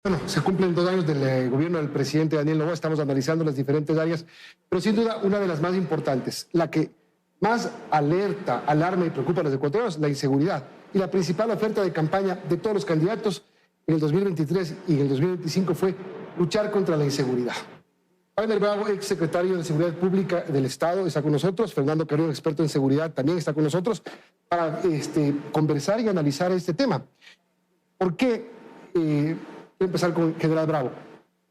Bueno, se cumplen 2 años del gobierno del presidente Daniel Noboa, estamos analizando las diferentes áreas, pero sin duda una de las más importantes, la que más alerta, alarma y preocupa a los ecuatorianos, la inseguridad. Y la principal oferta de campaña de todos los candidatos en el 2023 y en el 2025 fue luchar contra la inseguridad. Wagner Bravo, ex secretario de Seguridad Pública del Estado, está con nosotros. Fernando Carrillo, experto en seguridad, también está con nosotros para conversar y analizar este tema. ¿Por qué? Voy a empezar con General Bravo.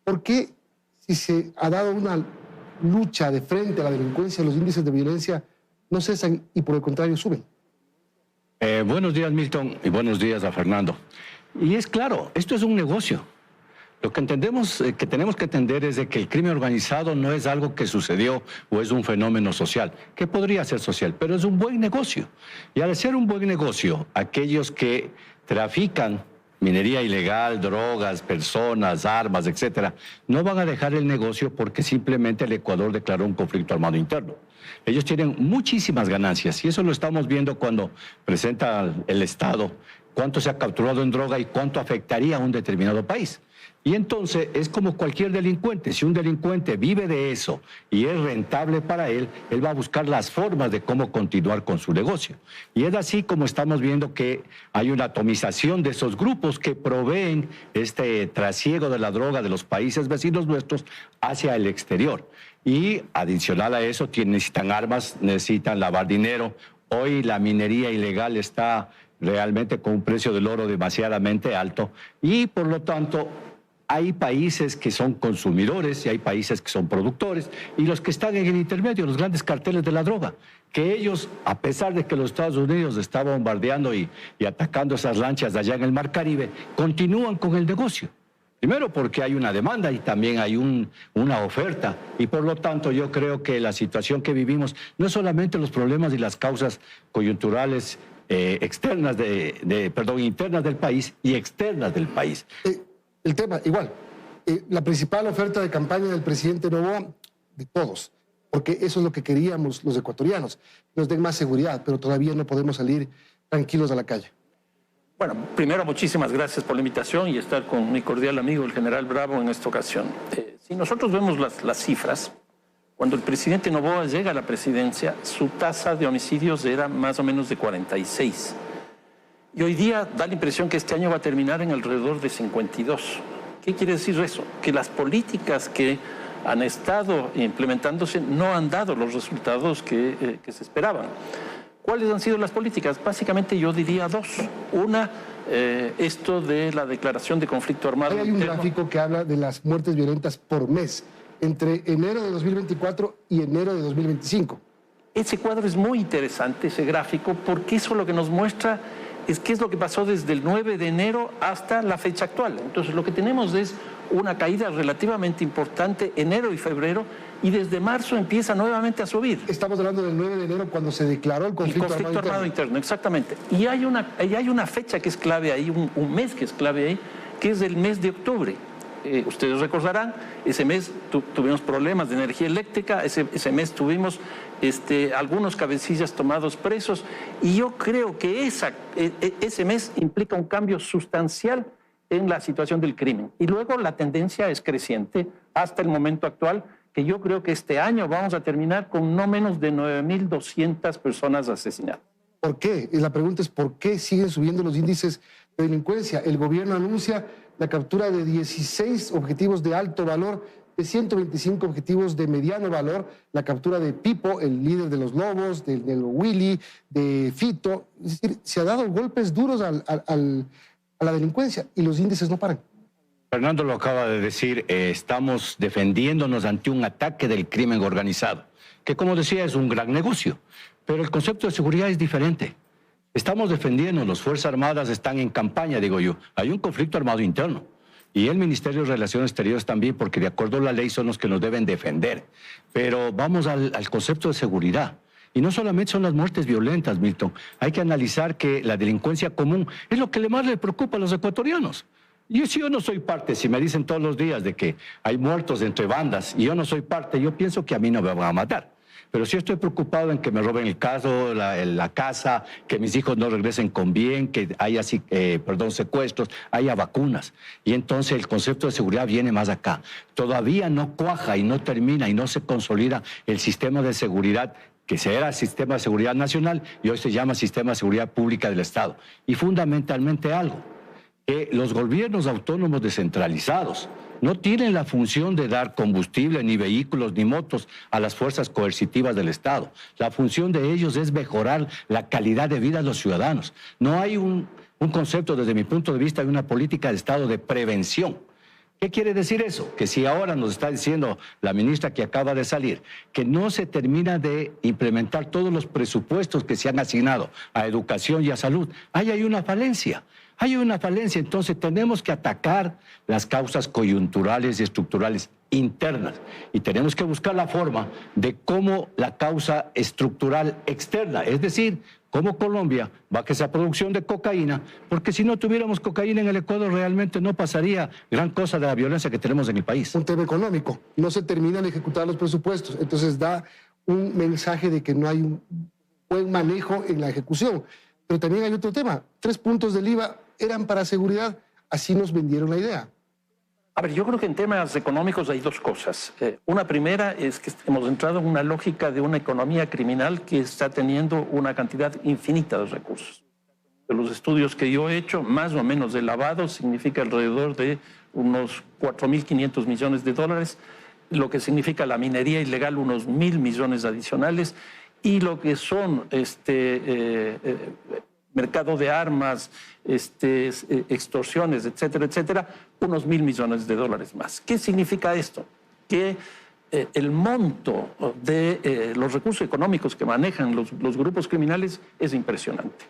¿Por qué, si se ha dado una lucha de frente a la delincuencia, los índices de violencia no cesan y por el contrario suben? Buenos días, Milton, y buenos días a Fernando. Y es claro, esto es un negocio. Lo que entendemos, que tenemos que entender es de que el crimen organizado no es algo que sucedió o es un fenómeno social, que podría ser social, pero es un buen negocio. Y al ser un buen negocio, aquellos que trafican minería ilegal, drogas, personas, armas, etcétera, no van a dejar el negocio porque simplemente el Ecuador declaró un conflicto armado interno. Ellos tienen muchísimas ganancias y eso lo estamos viendo cuando presenta el Estado cuánto se ha capturado en droga y cuánto afectaría a un determinado país. Y entonces es como cualquier delincuente. Si un delincuente vive de eso y es rentable para él, él va a buscar las formas de cómo continuar con su negocio. Y es así como estamos viendo que hay una atomización de esos grupos que proveen este trasiego de la droga de los países vecinos nuestros hacia el exterior. Y adicional a eso necesitan armas, necesitan lavar dinero. Hoy la minería ilegal está realmente con un precio del oro demasiadamente alto y por lo tanto hay países que son consumidores y hay países que son productores y los que están en el intermedio, los grandes carteles de la droga, que ellos, a pesar de que los Estados Unidos están bombardeando y atacando esas lanchas de allá en el Mar Caribe, continúan con el negocio. Primero porque hay una demanda y también hay una oferta y por lo tanto yo creo que la situación que vivimos no es solamente los problemas y las causas coyunturales internas del país y externas del país. El tema, igual, la principal oferta de campaña del presidente Noboa, de todos, porque eso es lo que queríamos los ecuatorianos, nos den más seguridad, pero todavía no podemos salir tranquilos a la calle. Bueno, primero muchísimas gracias por la invitación y estar con mi cordial amigo el general Bravo en esta ocasión. Si nosotros vemos las cifras, cuando el presidente Noboa llega a la presidencia, su tasa de homicidios era más o menos de 46. Y hoy día da la impresión que este año va a terminar en alrededor de 52. ¿Qué quiere decir eso? Que las políticas que han estado implementándose no han dado los resultados que se esperaban. ¿Cuáles han sido las políticas? Básicamente yo diría dos. Una, esto de la declaración de conflicto armado. Hay un gráfico que habla de las muertes violentas por mes, entre enero de 2024 y enero de 2025. Ese cuadro es muy interesante, ese gráfico, porque eso lo que nos muestra es qué es lo que pasó desde el 9 de enero hasta la fecha actual. Entonces lo que tenemos es una caída relativamente importante enero y febrero y desde marzo empieza nuevamente a subir. Estamos hablando del 9 de enero cuando se declaró el conflicto armado interno. Exactamente. Y hay una fecha que es clave ahí, un mes que es clave ahí, que es el mes de octubre. Ustedes recordarán, ese mes tuvimos problemas de energía eléctrica, ese mes tuvimos algunos cabecillas tomados presos y yo creo que ese mes implica un cambio sustancial en la situación del crimen. Y luego la tendencia es creciente hasta el momento actual, que yo creo que este año vamos a terminar con no menos de 9.200 personas asesinadas. ¿Por qué? Y la pregunta es ¿por qué siguen subiendo los índices de delincuencia? El gobierno anuncia la captura de 16 objetivos de alto valor, de 125 objetivos de mediano valor, la captura de Pipo, el líder de los Lobos, del Negro Willy, de Fito. Es decir, se ha dado golpes duros a la delincuencia y los índices no paran. Fernando lo acaba de decir, estamos defendiéndonos ante un ataque del crimen organizado, que como decía es un gran negocio, pero el concepto de seguridad es diferente. Estamos defendiendo, las Fuerzas Armadas están en campaña, digo yo. Hay un conflicto armado interno. Y el Ministerio de Relaciones Exteriores también, porque de acuerdo a la ley son los que nos deben defender. Pero vamos al concepto de seguridad. Y no solamente son las muertes violentas, Milton. Hay que analizar que la delincuencia común es lo que más le preocupa a los ecuatorianos. Si yo no soy parte, si me dicen todos los días de que hay muertos entre bandas y yo no soy parte, yo pienso que a mí no me van a matar. pero sí estoy preocupado en que me roben el caso, la casa, que mis hijos no regresen con bien, que haya secuestros, haya vacunas. Y entonces el concepto de seguridad viene más acá. Todavía no cuaja y no termina y no se consolida el sistema de seguridad que se era Sistema de Seguridad Nacional y hoy se llama Sistema de Seguridad Pública del Estado. Y fundamentalmente algo, que los gobiernos autónomos descentralizados no tienen la función de dar combustible, ni vehículos, ni motos a las fuerzas coercitivas del Estado. La función de ellos es mejorar la calidad de vida de los ciudadanos. No hay un concepto, desde mi punto de vista, de una política de Estado de prevención. ¿Qué quiere decir eso? Que si ahora nos está diciendo la ministra que acaba de salir que no se termina de implementar todos los presupuestos que se han asignado a educación y a salud, ahí hay una falencia. Hay una falencia, entonces tenemos que atacar las causas coyunturales y estructurales internas y tenemos que buscar la forma de cómo la causa estructural externa, es decir, cómo Colombia baje esa producción de cocaína, porque si no tuviéramos cocaína en el Ecuador realmente no pasaría gran cosa de la violencia que tenemos en el país. Un tema económico, no se terminan de ejecutar los presupuestos, entonces da un mensaje de que no hay un buen manejo en la ejecución. Pero también hay otro tema, 3 puntos del IVA eran para seguridad, así nos vendieron la idea. A ver, yo creo que en temas económicos hay 2 cosas. Una primera es que hemos entrado en una lógica de una economía criminal que está teniendo una cantidad infinita de recursos. De los estudios que yo he hecho, más o menos de lavado significa alrededor de unos 4.500 millones de dólares, lo que significa la minería ilegal unos 1.000 millones adicionales y lo que son mercado de armas, extorsiones, etcétera, etcétera, unos 1.000 millones de dólares más. ¿Qué significa esto? Que el monto de los recursos económicos que manejan los grupos criminales es impresionante.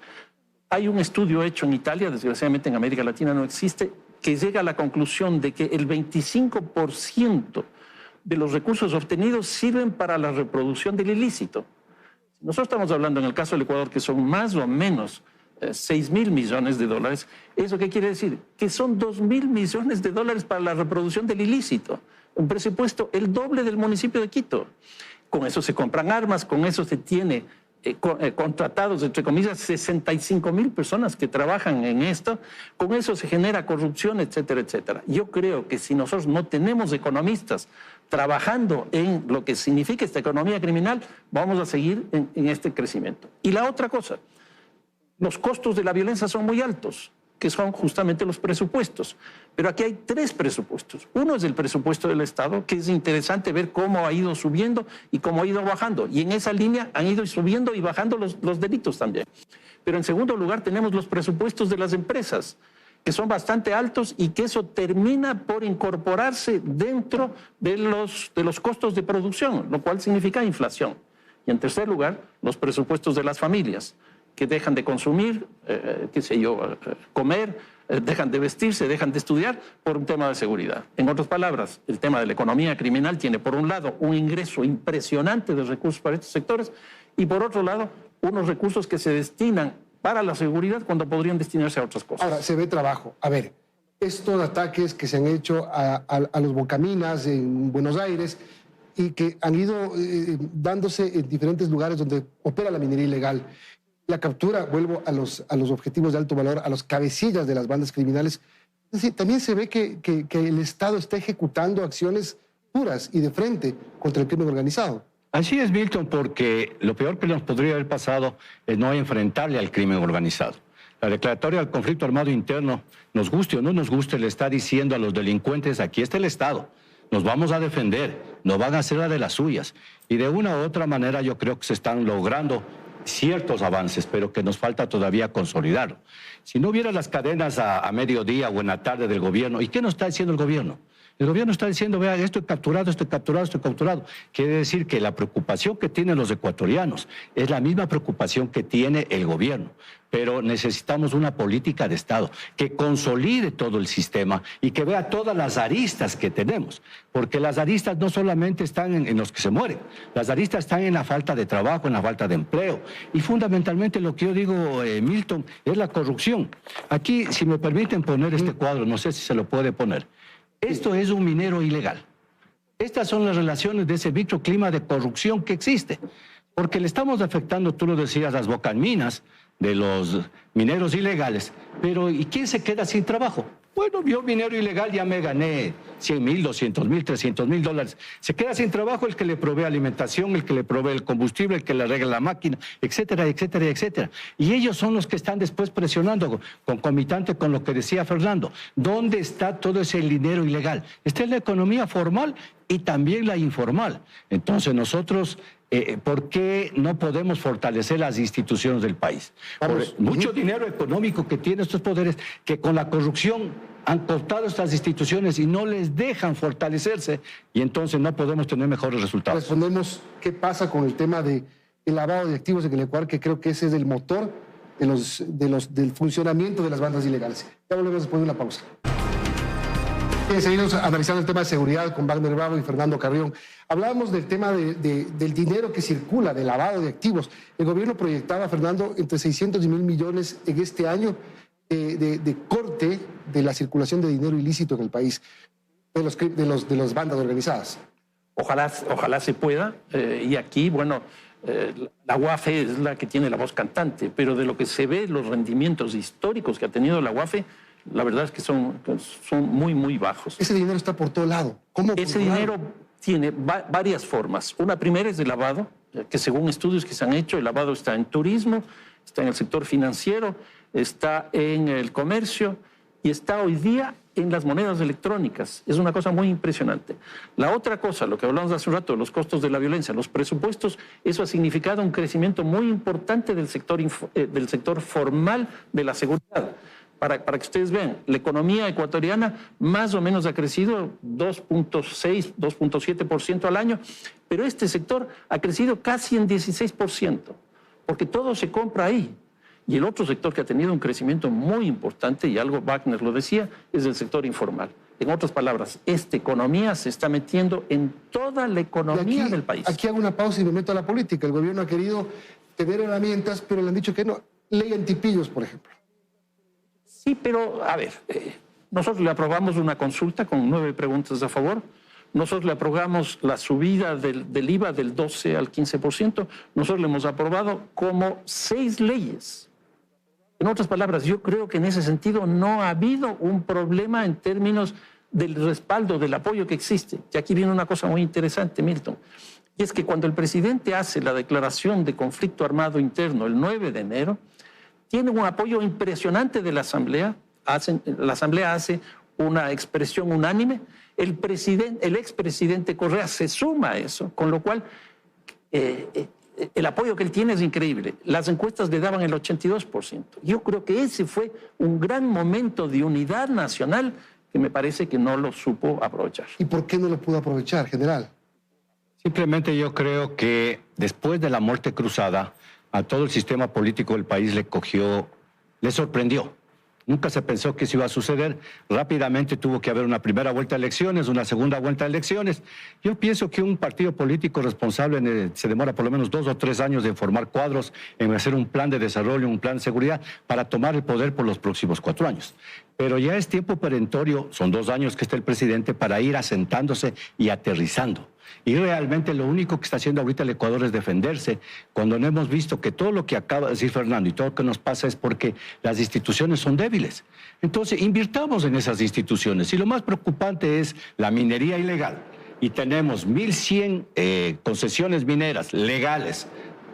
Hay un estudio hecho en Italia, desgraciadamente en América Latina no existe, que llega a la conclusión de que el 25% de los recursos obtenidos sirven para la reproducción del ilícito. Nosotros estamos hablando en el caso del Ecuador que son más o menos 6.000 millones de dólares. ¿Eso qué quiere decir? Que son 2.000 millones de dólares para la reproducción del ilícito. Un presupuesto el doble del municipio de Quito. Con eso se compran armas, con eso se tiene contratados, entre comillas, 65.000 personas que trabajan en esto. Con eso se genera corrupción, etcétera, etcétera. Yo creo que si nosotros no tenemos economistas trabajando en lo que significa esta economía criminal, vamos a seguir en este crecimiento. Y la otra cosa, los costos de la violencia son muy altos, que son justamente los presupuestos. Pero aquí hay 3 presupuestos. Uno es el presupuesto del Estado, que es interesante ver cómo ha ido subiendo y cómo ha ido bajando. Y en esa línea han ido subiendo y bajando los delitos también. Pero en segundo lugar tenemos los presupuestos de las empresas, que son bastante altos y que eso termina por incorporarse dentro de los costos de producción, lo cual significa inflación. Y en tercer lugar, los presupuestos de las familias, que dejan de consumir, comer, dejan de vestirse, dejan de estudiar por un tema de seguridad. En otras palabras, el tema de la economía criminal tiene por un lado un ingreso impresionante de recursos para estos sectores y por otro lado unos recursos que se destinan para la seguridad cuando podrían destinarse a otras cosas. Ahora, se ve trabajo. A ver, estos ataques que se han hecho a los Bocaminas en Buenos Aires y que han ido dándose en diferentes lugares donde opera la minería ilegal, la captura, vuelvo a los objetivos de alto valor, a los cabecillas de las bandas criminales. Es decir, también se ve que el Estado está ejecutando acciones puras y de frente contra el crimen organizado. Así es, Milton, porque lo peor que nos podría haber pasado es no enfrentarle al crimen organizado. La declaratoria del conflicto armado interno, nos guste o no nos guste, le está diciendo a los delincuentes, aquí está el Estado, nos vamos a defender, no van a hacer la de las suyas. Y de una u otra manera yo creo que se están logrando ciertos avances, pero que nos falta todavía consolidarlo. Si no hubiera las cadenas a mediodía o en la tarde del gobierno, ¿y qué nos está diciendo el gobierno? El gobierno está diciendo, vea, esto es capturado, esto es capturado, esto es capturado. Quiere decir que la preocupación que tienen los ecuatorianos es la misma preocupación que tiene el gobierno. Pero necesitamos una política de Estado que consolide todo el sistema y que vea todas las aristas que tenemos. Porque las aristas no solamente están en los que se mueren, las aristas están en la falta de trabajo, en la falta de empleo. Y fundamentalmente lo que yo digo, Milton, es la corrupción. Aquí, si me permiten poner este cuadro, no sé si se lo puede poner. Esto es un minero ilegal. Estas son las relaciones de ese microclima de corrupción que existe. Porque le estamos afectando, tú lo decías, las bocaminas de los mineros ilegales. Pero ¿y quién se queda sin trabajo? Bueno, yo minero ilegal ya me gané 100,000, 200,000, 300,000 dólares. Se queda sin trabajo el que le provee alimentación, el que le provee el combustible, el que le arregla la máquina, etcétera, etcétera, etcétera. Y ellos son los que están después presionando, concomitante con lo que decía Fernando. ¿Dónde está todo ese dinero ilegal? Está en la economía formal y también la informal. Entonces nosotros... ¿por qué no podemos fortalecer las instituciones del país? Por mucho dinero económico que tienen estos poderes, que con la corrupción han cortado estas instituciones y no les dejan fortalecerse, y entonces no podemos tener mejores resultados. Respondemos qué pasa con el tema del lavado de activos en el Ecuador, que creo que ese es el motor del funcionamiento de las bandas ilegales. Ya volvemos después de una pausa. Seguimos analizando el tema de seguridad con Wagner Bravo y Fernando Carrión. Hablábamos del tema del dinero que circula, del lavado de activos. El gobierno proyectaba, Fernando, entre 600 y 1.000 millones en este año de corte de la circulación de dinero ilícito en el país, de las bandas organizadas. Ojalá se pueda. Y aquí, bueno, la UAFE es la que tiene la voz cantante, pero de lo que se ve, los rendimientos históricos que ha tenido la UAFE, la verdad es que son muy, muy bajos. Ese dinero está por todo lado. ¿Cómo? Ese dinero tiene varias formas. Una primera es de lavado, que según estudios que se han hecho, el lavado está en turismo, está en el sector financiero, está en el comercio y está hoy día en las monedas electrónicas. Es una cosa muy impresionante. La otra cosa, lo que hablamos hace un rato, los costos de la violencia, los presupuestos, eso ha significado un crecimiento muy importante del sector formal de la seguridad. Para que ustedes vean, la economía ecuatoriana más o menos ha crecido 2.6, 2.7% al año, pero este sector ha crecido casi en 16%, porque todo se compra ahí. Y el otro sector que ha tenido un crecimiento muy importante, y algo Wagner lo decía, es el sector informal. En otras palabras, esta economía se está metiendo en toda la economía del país. Aquí hago una pausa y me meto a la política. El gobierno ha querido tener herramientas, pero le han dicho que no. Ley antipillos, por ejemplo. Sí, pero a ver, nosotros le aprobamos una consulta con 9 preguntas a favor, nosotros le aprobamos la subida del IVA del 12 al 15%, nosotros le hemos aprobado como 6 leyes. En otras palabras, yo creo que en ese sentido no ha habido un problema en términos del respaldo, del apoyo que existe. Y aquí viene una cosa muy interesante, Milton, y es que cuando el presidente hace la declaración de conflicto armado interno el 9 de enero, tiene un apoyo impresionante de la Asamblea. La Asamblea hace una expresión unánime. El expresidente Correa se suma a eso, con lo cual el apoyo que él tiene es increíble. Las encuestas le daban el 82%. Yo creo que ese fue un gran momento de unidad nacional que me parece que no lo supo aprovechar. ¿Y por qué no lo pudo aprovechar, general? Simplemente yo creo que después de la muerte cruzada, a todo el sistema político del país le sorprendió. Nunca se pensó que eso iba a suceder. Rápidamente tuvo que haber una primera vuelta de elecciones, una segunda vuelta de elecciones. Yo pienso que un partido político responsable se demora por lo menos 2 o 3 años en formar cuadros, en hacer un plan de desarrollo, un plan de seguridad, para tomar el poder por los próximos 4 años. Pero ya es tiempo perentorio, son 2 años que está el presidente, para ir asentándose y aterrizando. Y realmente lo único que está haciendo ahorita el Ecuador es defenderse, cuando no hemos visto que todo lo que acaba de decir Fernando y todo lo que nos pasa es porque las instituciones son débiles. Entonces, invirtamos en esas instituciones. Y lo más preocupante es la minería ilegal. Y tenemos 1.100 concesiones mineras legales.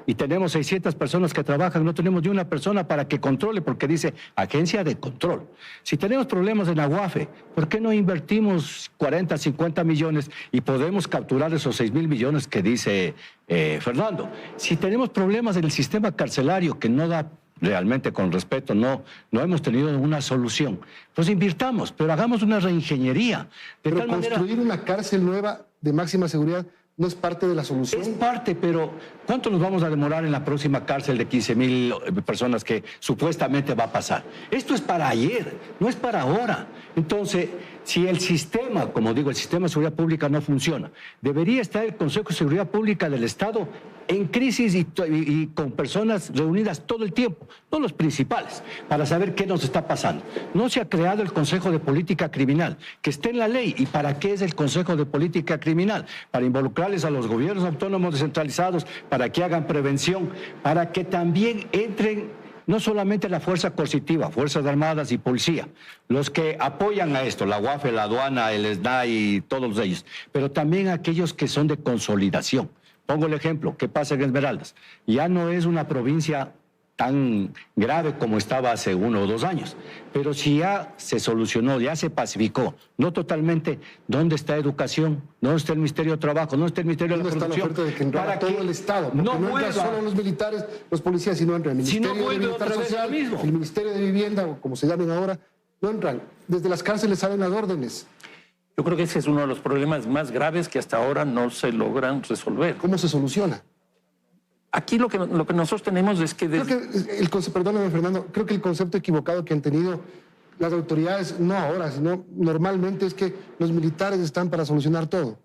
Y tenemos 600 personas que trabajan, no tenemos ni una persona para que controle, porque dice Agencia de Control. Si tenemos problemas en la UAFE, ¿por qué no invertimos 40, 50 millones y podemos capturar esos 6.000 millones que dice Fernando? Si tenemos problemas en el sistema carcelario que no da realmente, con respeto, no hemos tenido una solución, pues invirtamos, pero hagamos una reingeniería. Pero construir una cárcel nueva de máxima seguridad ¿no es parte de la solución? Es parte, pero ¿cuánto nos vamos a demorar en la próxima cárcel de 15.000 personas que supuestamente va a pasar? Esto es para ayer, no es para ahora. Entonces, Si el sistema, como digo, el sistema de seguridad pública no funciona, debería estar el Consejo de Seguridad Pública del Estado en crisis y con personas reunidas todo el tiempo, no los principales, para saber qué nos está pasando. No se ha creado el Consejo de Política Criminal, que está en la ley. ¿Y para qué es el Consejo de Política Criminal? Para involucrarles a los gobiernos autónomos descentralizados, para que hagan prevención, para que también entren no solamente la fuerza coercitiva, Fuerzas Armadas y Policía, los que apoyan a esto, la UAF, la aduana, el SNAI y todos ellos, pero también aquellos que son de consolidación. Pongo el ejemplo, ¿qué pasa en Esmeraldas? Ya no es una provincia tan grave como estaba hace 1 o 2 años, pero si ya se solucionó, ya se pacificó, no totalmente, ¿dónde está educación? ¿Dónde está el Ministerio de Trabajo? ¿Dónde está el Ministerio de la Producción? ¿Dónde está la oferta de que entrara todo el Estado? Porque no entran solo los militares, los policías, sino entra el Ministerio de Bienestar Social, el Ministerio de Vivienda, o como se llamen ahora, no entran. Desde las cárceles salen las órdenes. Yo creo que ese es uno de los problemas más graves que hasta ahora no se logran resolver. ¿Cómo se soluciona? Aquí lo que nosotros tenemos es que... Perdóname, Fernando, creo que el concepto equivocado que han tenido las autoridades, no ahora, sino normalmente, es que los militares están para solucionar todo.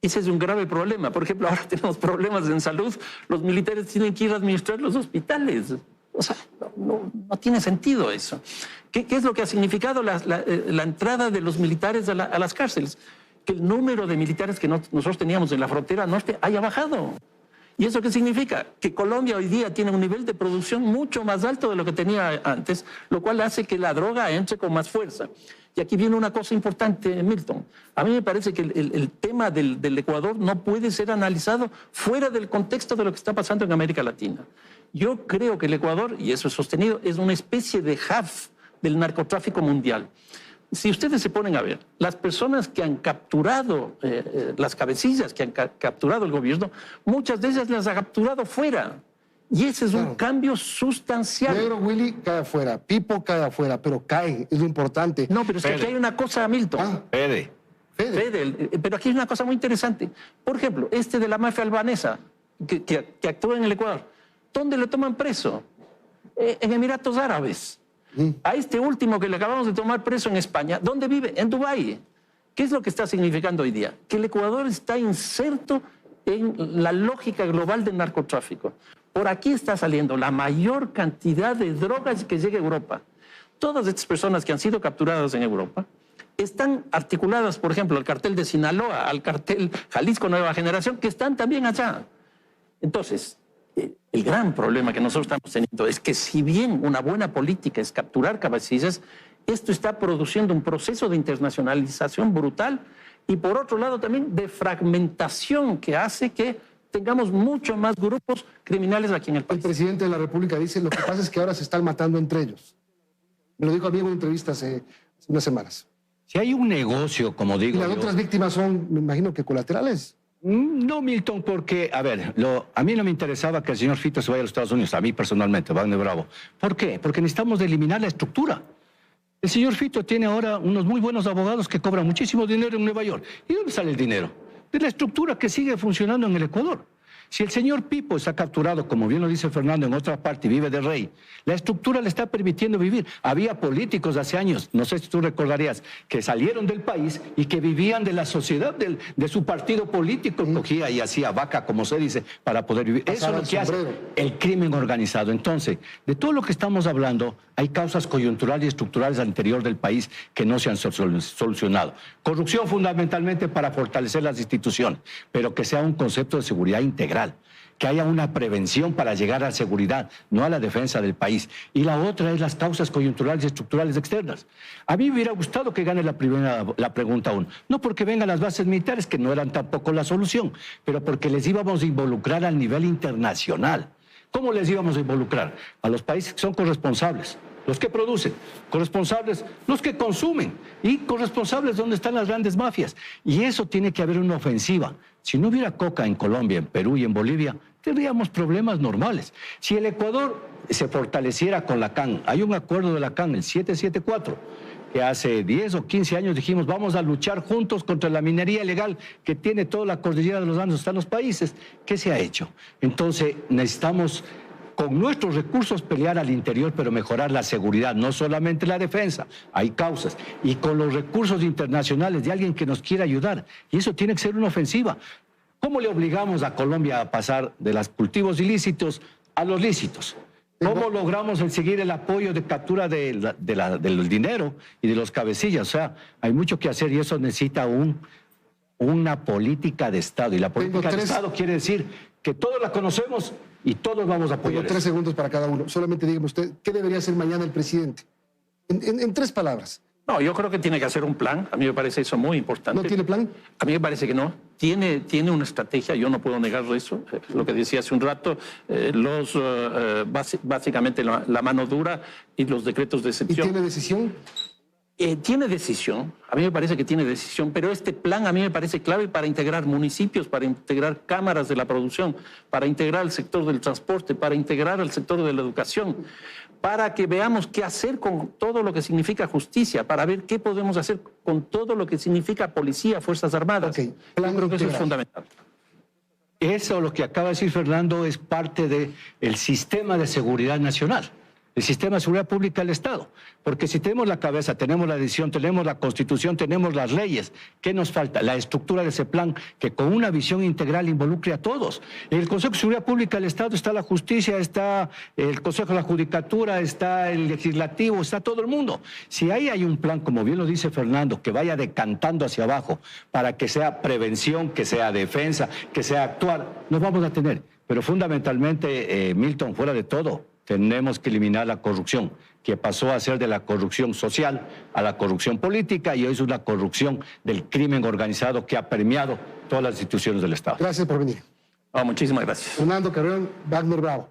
Ese es un grave problema. Por ejemplo, ahora tenemos problemas en salud, los militares tienen que ir a administrar los hospitales. O sea, no tiene sentido eso. ¿Qué es lo que ha significado la entrada de los militares a las cárceles? Que el número de militares que nosotros teníamos en la frontera norte haya bajado. ¿Y eso qué significa? Que Colombia hoy día tiene un nivel de producción mucho más alto de lo que tenía antes, lo cual hace que la droga entre con más fuerza. Y aquí viene una cosa importante, Milton. A mí me parece que el tema del Ecuador no puede ser analizado fuera del contexto de lo que está pasando en América Latina. Yo creo que el Ecuador, y eso es sostenido, es una especie de hub del narcotráfico mundial. Si ustedes se ponen a ver, las personas que han capturado, las cabecillas que han capturado el gobierno, muchas de ellas las ha capturado fuera. Y ese es un cambio sustancial. Negro Willy cae afuera, Pipo cae afuera, pero cae, es lo importante. No, pero es que aquí hay una cosa, Milton. Fede, pero aquí hay una cosa muy interesante. Por ejemplo, de la mafia albanesa, que actúa en el Ecuador, ¿dónde le toman preso? En Emiratos Árabes. A este último que le acabamos de tomar preso en España, ¿dónde vive? En Dubái. ¿Qué es lo que está significando hoy día? Que el Ecuador está inserto en la lógica global del narcotráfico. Por aquí está saliendo la mayor cantidad de drogas que llega a Europa. Todas estas personas que han sido capturadas en Europa están articuladas, por ejemplo, al cartel de Sinaloa, al cartel Jalisco Nueva Generación, que están también allá. Entonces, el gran problema que nosotros estamos teniendo es que si bien una buena política es capturar cabecillas, esto está produciendo un proceso de internacionalización brutal y por otro lado también de fragmentación que hace que tengamos muchos más grupos criminales aquí en el país. El presidente de la República dice, lo que pasa es que ahora se están matando entre ellos. Me lo dijo a mí en una entrevista hace unas semanas. Si hay un negocio, como digo... ¿Y las otras víctimas son, me imagino, que colaterales? No, Milton, porque, a ver, a mí no me interesaba que el señor Fito se vaya a los Estados Unidos, a mí personalmente, Wagner Bravo. ¿Por qué? Porque necesitamos de eliminar la estructura. El señor Fito tiene ahora unos muy buenos abogados que cobran muchísimo dinero en Nueva York. ¿Y dónde sale el dinero? De la estructura que sigue funcionando en el Ecuador. Si el señor Pipo está capturado, como bien lo dice Fernando, en otra parte y vive de rey, la estructura le está permitiendo vivir. Había políticos hace años, no sé si tú recordarías, que salieron del país y que vivían de la sociedad de su partido político, cogía y hacía vaca, como se dice, para poder vivir. Eso es lo que hace el crimen organizado. Entonces, de todo lo que estamos hablando, hay causas coyunturales y estructurales al interior del país que no se han solucionado. Corrupción fundamentalmente para fortalecer las instituciones, pero que sea un concepto de seguridad integral. Que haya una prevención para llegar a la seguridad, no a la defensa del país. Y la otra es las causas coyunturales y estructurales externas. A mí me hubiera gustado que gane la pregunta 1. No porque vengan las bases militares, que no eran tampoco la solución, pero porque les íbamos a involucrar al nivel internacional. ¿Cómo les íbamos a involucrar? A los países que son corresponsables. Los que producen, corresponsables, los que consumen y corresponsables donde están las grandes mafias. Y eso tiene que haber una ofensiva. Si no hubiera coca en Colombia, en Perú y en Bolivia, tendríamos problemas normales. Si el Ecuador se fortaleciera con la CAN, hay un acuerdo de la CAN, el 774, que hace 10 o 15 años dijimos vamos a luchar juntos contra la minería ilegal que tiene toda la cordillera de los Andes, están los países. ¿Qué se ha hecho? Entonces necesitamos con nuestros recursos pelear al interior, pero mejorar la seguridad, no solamente la defensa, hay causas, y con los recursos internacionales de alguien que nos quiera ayudar, y eso tiene que ser una ofensiva. ¿Cómo le obligamos a Colombia a pasar de los cultivos ilícitos a los lícitos? ¿Cómo logramos seguir el apoyo de captura del dinero y de los cabecillas? O sea, hay mucho que hacer y eso necesita una política de Estado, y la política de Estado quiere decir que todos la conocemos y todos vamos a apoyar. Tengo 3 segundos para cada uno. Solamente dígame usted, ¿qué debería hacer mañana el presidente? En 3 palabras. No, yo creo que tiene que hacer un plan. A mí me parece eso muy importante. ¿No tiene plan? A mí me parece que no. Tiene una estrategia, yo no puedo negar eso. Lo que decía hace un rato, básicamente la mano dura y los decretos de ¿Y excepción. tiene decisión? Tiene decisión, a mí me parece que tiene decisión, pero este plan a mí me parece clave para integrar municipios, para integrar cámaras de la producción, para integrar el sector del transporte, para integrar el sector de la educación, para que veamos qué hacer con todo lo que significa justicia, para ver qué podemos hacer con todo lo que significa policía, Fuerzas Armadas. Okay. Yo creo que eso es fundamental. Eso, lo que acaba de decir Fernando, es parte del sistema de seguridad nacional, el sistema de seguridad pública del Estado. Porque si tenemos la cabeza, tenemos la decisión, tenemos la Constitución, tenemos las leyes, ¿qué nos falta? La estructura de ese plan que con una visión integral involucre a todos. En el Consejo de Seguridad Pública del Estado está la justicia, está el Consejo de la Judicatura, está el Legislativo, está todo el mundo. Si ahí hay un plan, como bien lo dice Fernando, que vaya decantando hacia abajo para que sea prevención, que sea defensa, que sea actuar, nos vamos a tener. Pero fundamentalmente, Milton, fuera de todo, tenemos que eliminar la corrupción, que pasó a ser de la corrupción social a la corrupción política, y hoy es una corrupción del crimen organizado que ha permeado todas las instituciones del Estado. Gracias por venir. Muchísimas gracias. Fernando Carreón, Wagner Bravo.